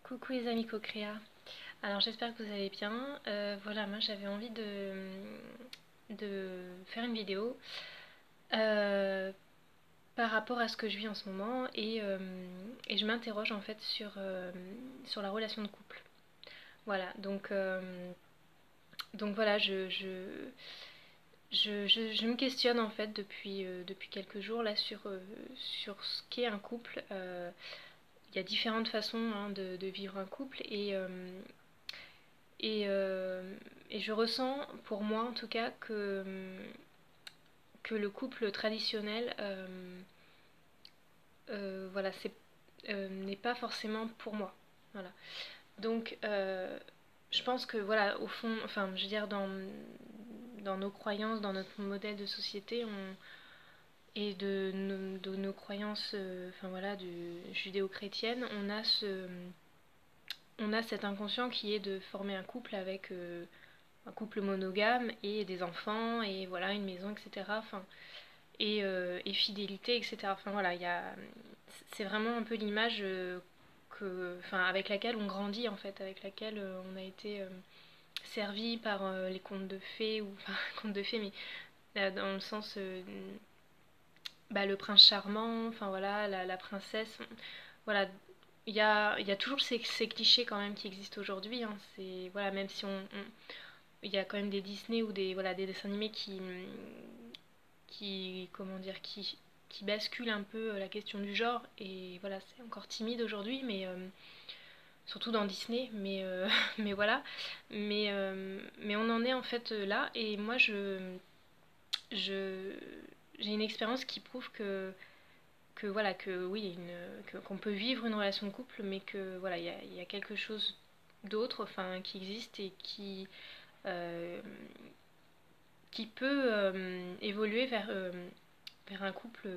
Coucou les amis co-créa. Alors j'espère que vous allez bien. Voilà, moi j'avais envie de faire une vidéo euh, par rapport à ce que je vis en ce moment et je m'interroge en fait sur la relation de couple. Voilà, donc voilà, je me questionne en fait depuis quelques jours là sur ce qu'est un couple. Il y a différentes façons hein, de vivre un couple Et, euh, et je ressens, pour moi en tout cas, que le couple traditionnel voilà, n'est pas forcément pour moi. Voilà. Donc, je pense que, voilà, au fond, enfin, je veux dire, dans nos croyances, dans notre modèle de société, et de nos croyances enfin, voilà, judéo-chrétiennes, on a cet inconscient qui est de former un couple avec un couple monogame et des enfants et voilà une maison etc enfin et fidélité etc enfin voilà c'est vraiment un peu l'image enfin avec laquelle on grandit en fait avec laquelle on a été servi par les contes de fées ou enfin contes de fées mais dans le sens bah, le prince charmant enfin voilà la princesse voilà il y a toujours ces clichés quand même qui existent aujourd'hui hein. C'est voilà même si il y a quand même des Disney ou des, voilà, des dessins animés comment dire, qui basculent un peu la question du genre. Et voilà, c'est encore timide aujourd'hui, mais surtout dans Disney. Mais voilà. Mais on en est en fait là. Et moi, je, j'ai une expérience qui prouve que voilà, que oui, qu'on peut vivre une relation de couple, mais que voilà, il y a quelque chose d'autre, enfin, qui existe et euh, qui peut évoluer vers un couple,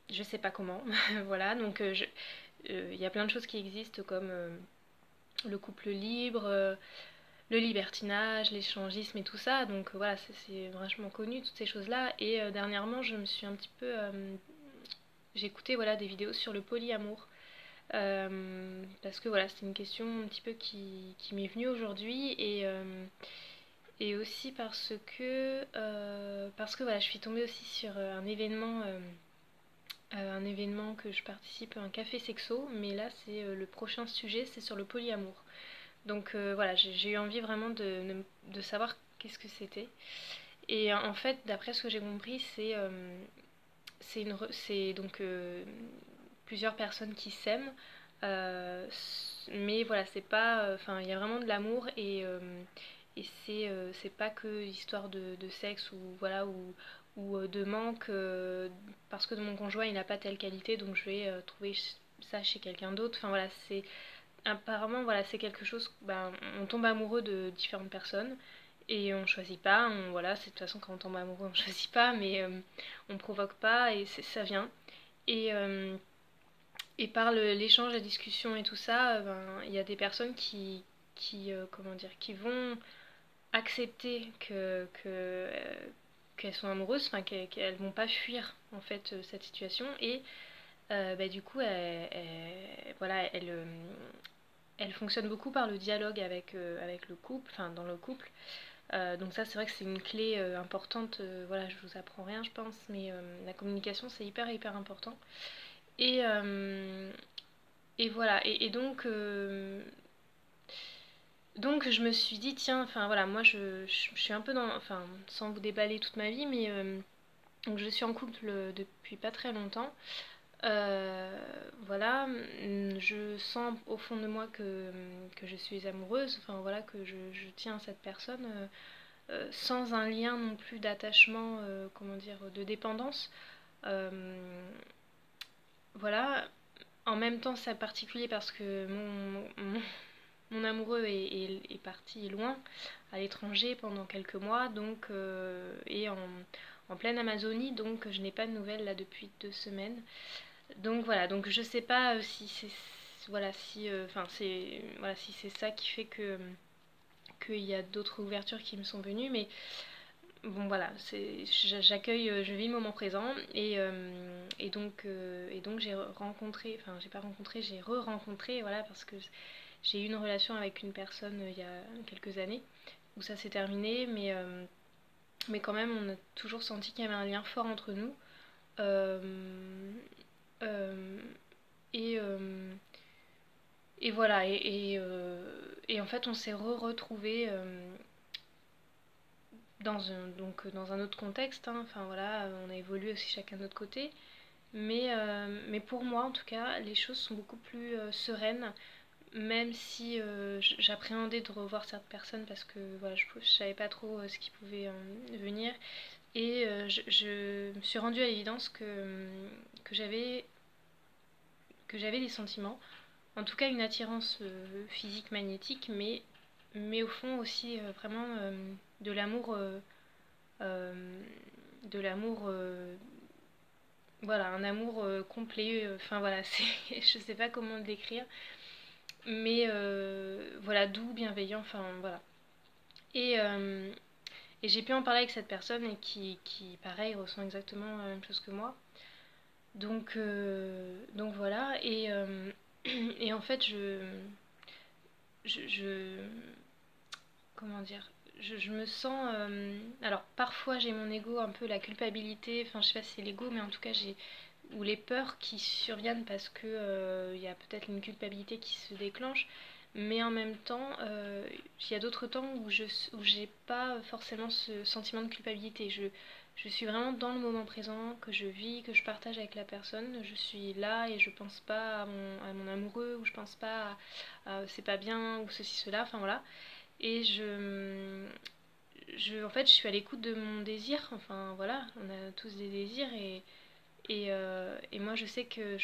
je sais pas comment. Voilà, donc il y a plein de choses qui existent comme le couple libre, le libertinage, l'échangisme et tout ça. Donc voilà, c'est vachement connu, toutes ces choses-là. Et dernièrement, je me suis un petit peu. J'ai écouté voilà, des vidéos sur le polyamour. Parce que voilà, c'est une question un petit peu qui m'est venue aujourd'hui. Et aussi parce que voilà, je suis tombée aussi sur un événement que je participe, un café sexo, mais là c'est le prochain sujet, c'est sur le polyamour. Donc voilà, j'ai eu envie vraiment de savoir qu'est-ce que c'était. Et en fait, d'après ce que j'ai compris, c'est donc plusieurs personnes qui s'aiment, euh, mais voilà, c'est pas, enfin, il y a vraiment de l'amour et c'est pas que histoire de sexe ou voilà ou de manque parce que mon conjoint il n'a pas telle qualité donc je vais trouver ça chez quelqu'un d'autre. Enfin voilà, c'est apparemment voilà c'est quelque chose. Ben, on tombe amoureux de différentes personnes et on choisit pas. Voilà, c'est de toute façon quand on tombe amoureux on choisit pas, mais on provoque pas et ça vient. Et et par l'échange, la discussion et tout ça, ben, il y a des personnes comment dire, qui vont accepter qu'elles sont amoureuses, enfin qu'elles vont pas fuir en fait cette situation et bah, du coup voilà elles fonctionnent beaucoup par le dialogue avec le couple, enfin dans le couple. Donc ça c'est vrai que c'est une clé importante. Voilà, je vous apprends rien je pense, mais la communication c'est hyper important. Et, euh, et voilà, donc je me suis dit, tiens, enfin voilà, moi je suis un peu dans, enfin sans vous déballer toute ma vie, mais donc je suis en couple depuis pas très longtemps. Voilà, je sens au fond de moi que je suis amoureuse, enfin voilà, que je tiens à cette personne sans un lien non plus d'attachement, comment dire, de dépendance. Euh, voilà, en même temps c'est particulier parce que mon amoureux est parti loin, à l'étranger pendant quelques mois, donc et en pleine Amazonie, donc je n'ai pas de nouvelles là depuis 2 semaines. Donc voilà, donc je sais pas si c'est voilà si enfin c'est voilà si c'est ça qui fait que qu'il y a d'autres ouvertures qui me sont venues, mais bon voilà, j'accueille, je vis le moment présent et donc j'ai rencontré, enfin j'ai pas rencontré, j'ai re-rencontré, voilà, parce que j'ai eu une relation avec une personne il y a quelques années où ça s'est terminé, mais quand même on a toujours senti qu'il y avait un lien fort entre nous. Euh, euh, et, euh, et voilà, et en fait on s'est retrouvés dans un autre contexte, hein. Enfin voilà, on a évolué aussi chacun de notre côté. Mais pour moi, en tout cas, les choses sont beaucoup plus sereines, même si j'appréhendais de revoir certaines personnes parce que voilà, je savais pas trop ce qui pouvait venir. Et je me suis rendue à l'évidence que j'avais que j'avais des sentiments, en tout cas une attirance physique magnétique, mais au fond aussi vraiment de l'amour, euh, de l'amour, voilà, un amour complet. Enfin voilà, je sais pas comment le décrire, mais voilà, doux, bienveillant, enfin voilà. Et, euh, et j'ai pu en parler avec cette personne et qui pareil, ressent exactement la même chose que moi. Donc voilà, et en fait, je comment dire, je me sens. Alors, parfois, j'ai mon ego, un peu la culpabilité, enfin, je sais pas si c'est l'ego, mais en tout cas, j'ai. Ou les peurs qui surviennent parce que il y a peut-être une culpabilité qui se déclenche. Mais en même temps, il y a d'autres temps où j'ai pas forcément ce sentiment de culpabilité. Je suis vraiment dans le moment présent, que je vis, que je partage avec la personne. Je suis là et je pense pas à mon amoureux, ou je pense pas à c'est pas bien, ou ceci, cela, enfin voilà. Et en fait, je suis à l'écoute de mon désir. Enfin, voilà, on a tous des désirs. Et moi, je sais que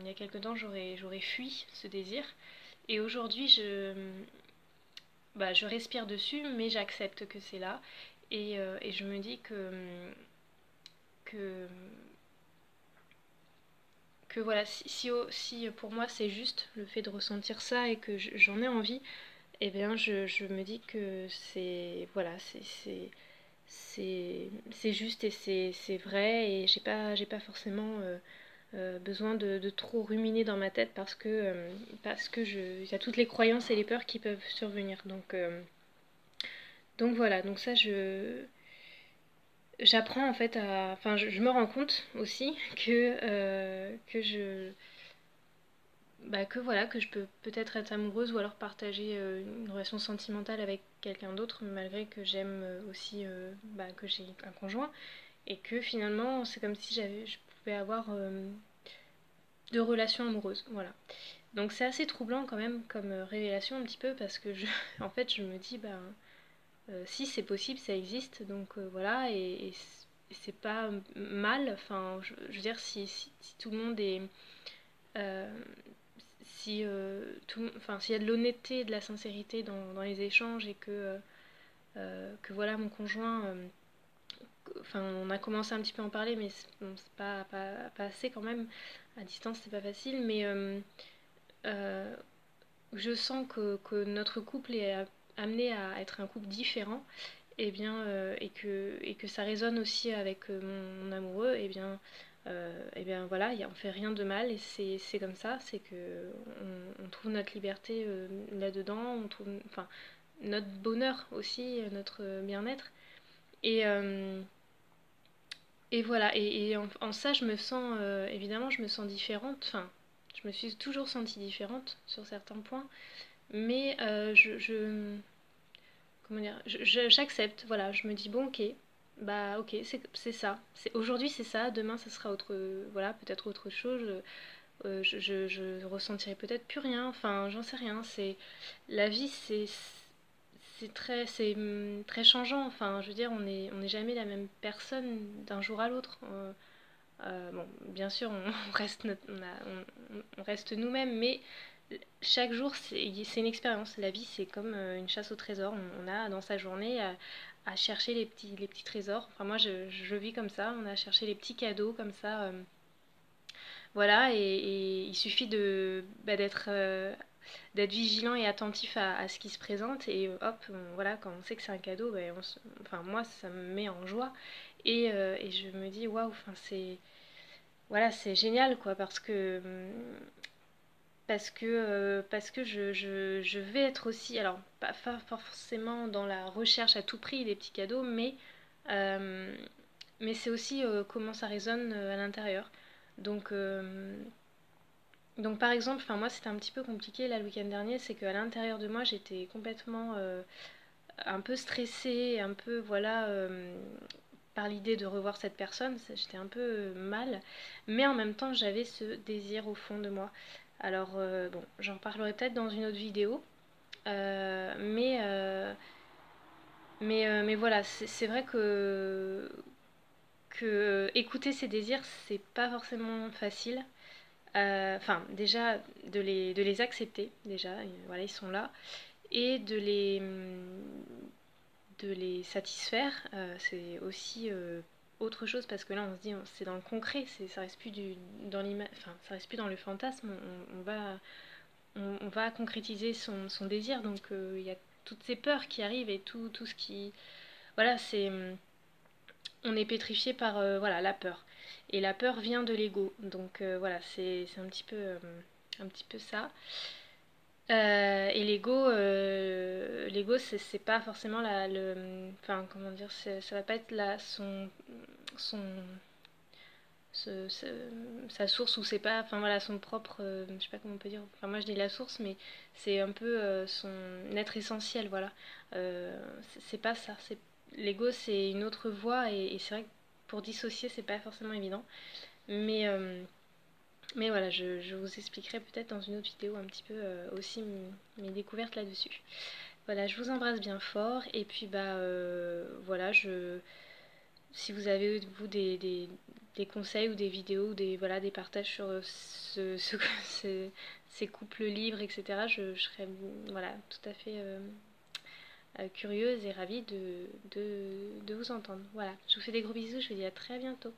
il y a quelque temps, j'aurais fui ce désir. Et aujourd'hui, bah, je respire dessus, mais j'accepte que c'est là. Et je me dis que, que voilà, si pour moi c'est juste le fait de ressentir ça et que j'en ai envie, eh bien je me dis que c'est voilà, c'est juste et c'est vrai, et j'ai pas forcément besoin de trop ruminer dans ma tête parce que il y a toutes les croyances et les peurs qui peuvent survenir. Donc voilà, donc ça j'apprends en fait à, enfin je me rends compte aussi que que voilà, que je peux peut-être être amoureuse ou alors partager une relation sentimentale avec quelqu'un d'autre, malgré que j'aime aussi que j'ai un conjoint, et que finalement c'est comme si je pouvais avoir deux relations amoureuses, voilà. Donc c'est assez troublant quand même comme révélation un petit peu, parce que en fait je me dis si c'est possible, ça existe, donc voilà, et c'est pas mal, enfin je veux dire si tout le monde est euh, si enfin s'il y a de l'honnêteté et de la sincérité dans les échanges, et que voilà, mon conjoint, enfin on a commencé un petit peu à en parler, mais bon, c'est pas assez quand même, à distance c'est pas facile, mais euh, je sens que notre couple est amené à être un couple différent, et bien et que ça résonne aussi avec mon amoureux, et bien voilà, on fait rien de mal, et c'est comme ça, c'est que on trouve notre liberté là-dedans, on trouve enfin notre bonheur aussi, notre bien-être, et et voilà, et en ça je me sens évidemment je me sens différente, enfin je me suis toujours sentie différente sur certains points, mais comment dire, j'accepte, voilà, je me dis bon ok, bah ok, c'est ça, aujourd'hui c'est ça, demain ça sera autre, voilà, peut-être autre chose, je ressentirai peut-être plus rien, enfin j'en sais rien, la vie, très changeant, enfin je veux dire, on n'est jamais la même personne d'un jour à l'autre. Bon, bien sûr, on reste, on reste nous-mêmes, mais chaque jour, c'est une expérience. La vie, c'est comme une chasse au trésor. On a dans sa journée à chercher les petits trésors. Enfin, moi, je vis comme ça. On a cherché les petits cadeaux comme ça. Voilà, et il suffit d'être d'être vigilant et attentif à ce qui se présente. Et hop, voilà, quand on sait que c'est un cadeau, ben, enfin moi ça me met en joie. Et je me dis waouh, enfin c'est voilà, c'est génial quoi, parce que je vais être aussi, alors pas forcément dans la recherche à tout prix des petits cadeaux, euh, mais c'est aussi comment ça résonne à l'intérieur. Donc, donc par exemple, enfin moi c'était un petit peu compliqué là le week-end dernier, c'est qu'à l'intérieur de moi j'étais complètement un peu stressée, un peu voilà par l'idée de revoir cette personne, j'étais un peu mal, mais en même temps j'avais ce désir au fond de moi. Alors bon, j'en reparlerai peut-être dans une autre vidéo, euh, mais, euh, mais voilà, c'est vrai que écouter ses désirs, c'est pas forcément facile. Enfin, déjà de les accepter, déjà, voilà, ils sont là, et de les satisfaire, c'est aussi autre chose parce que là on se dit c'est dans le concret, ça reste plus dans enfin, ça reste plus dans le fantasme, on va concrétiser son désir, donc il y a toutes ces peurs qui arrivent et tout ce qui voilà, c'est on est pétrifié par voilà la peur, et la peur vient de l'ego, donc voilà, c'est un petit peu ça. Et l'ego c'est pas forcément enfin comment dire, ça va pas être son, sa source, ou c'est pas, enfin voilà, son propre, je sais pas comment on peut dire, enfin moi je dis la source, mais c'est un peu son être essentiel, voilà. C'est pas ça, l'ego c'est une autre voie, et c'est vrai que pour dissocier c'est pas forcément évident, mais mais voilà, je vous expliquerai peut-être dans une autre vidéo un petit peu aussi mes découvertes là-dessus. Voilà, je vous embrasse bien fort, et puis bah voilà, si vous avez vous des conseils ou des vidéos ou voilà, des partages sur ces couples libres, etc., je serais voilà, tout à fait curieuse et ravie de vous entendre. Voilà, je vous fais des gros bisous, je vous dis à très bientôt.